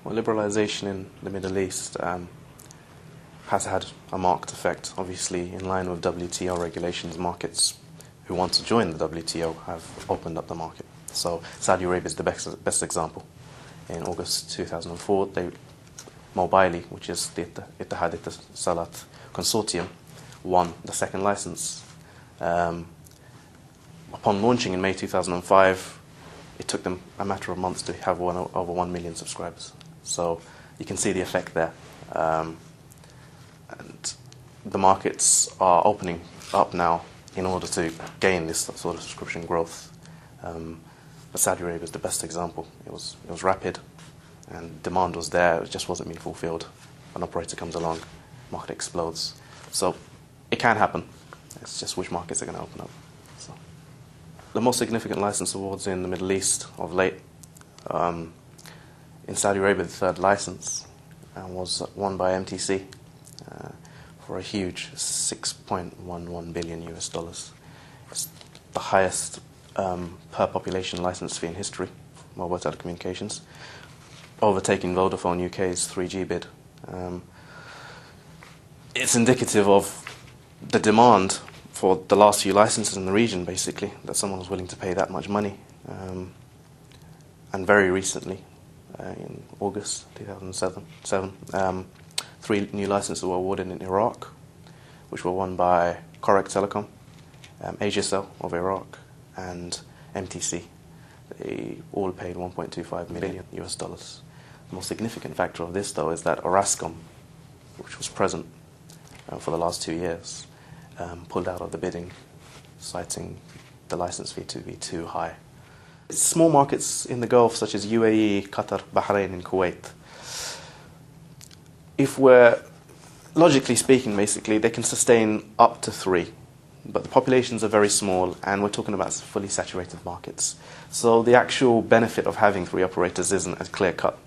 Well, liberalisation in the Middle East has had a marked effect. Obviously, in line with WTO regulations, markets who want to join the WTO have opened up the market. So Saudi Arabia is the best example. In August 2004, Mobily, which is the Ittihad Salat Consortium, won the second license. Upon launching in May 2005, it took them a matter of months to have over 1 million subscribers. So you can see the effect there. And the markets are opening up now in order to gain this sort of subscription growth. But Saudi Arabia is the best example. It was rapid, and demand was there. It just wasn't being fulfilled. An operator comes along, market explodes. So it can happen. It's just which markets are going to open up. So the most significant license awards in the Middle East of late. In Saudi Arabia, the third license was won by MTC for a huge $6.11 billion US. It's the highest per population license fee in history, mobile telecommunications, overtaking Vodafone UK's 3G bid. It's indicative of the demand for the last few licenses in the region, basically, that someone was willing to pay that much money. And very recently, in August 2007, 3 new licenses were awarded in Iraq, which were won by Telecoms, Asiacell of Iraq, and MTC. They all paid $1.25 million US. The most significant factor of this, though, is that Orascom, which was present for the last 2 years, pulled out of the bidding, citing the license fee to be too high. Small markets in the Gulf, such as UAE, Qatar, Bahrain, and Kuwait, if we're logically speaking, basically, they can sustain up to 3. But the populations are very small, and we're talking about fully saturated markets. So the actual benefit of having 3 operators isn't as clear-cut.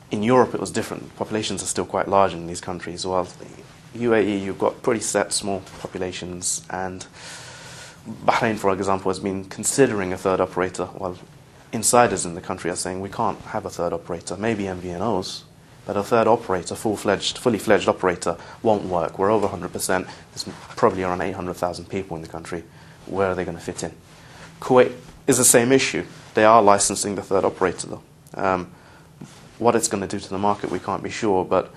In Europe, it was different. Populations are still quite large in these countries. While UAE, you've got pretty set small populations, and Bahrain, for example, has been considering a third operator, while insiders in the country are saying we can't have a third operator, maybe MVNOs, but a third operator, fully fledged operator, won't work. We're over 100%. There's probably around 800,000 people in the country. Where are they going to fit in? Kuwait is the same issue. They are licensing the third operator, though. What it's going to do to the market, we can't be sure, but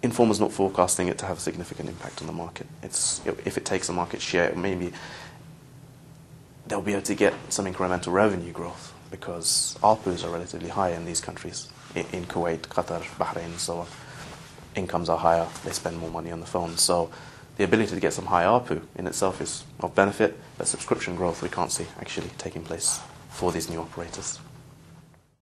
Informa's not forecasting it to have a significant impact on the market. If it takes a market share, maybe they'll be able to get some incremental revenue growth because ARPUs are relatively high in these countries. In Kuwait, Qatar, Bahrain, and so on. Incomes are higher, they spend more money on the phone. So the ability to get some high ARPU in itself is of benefit, but subscription growth we can't see actually taking place for these new operators.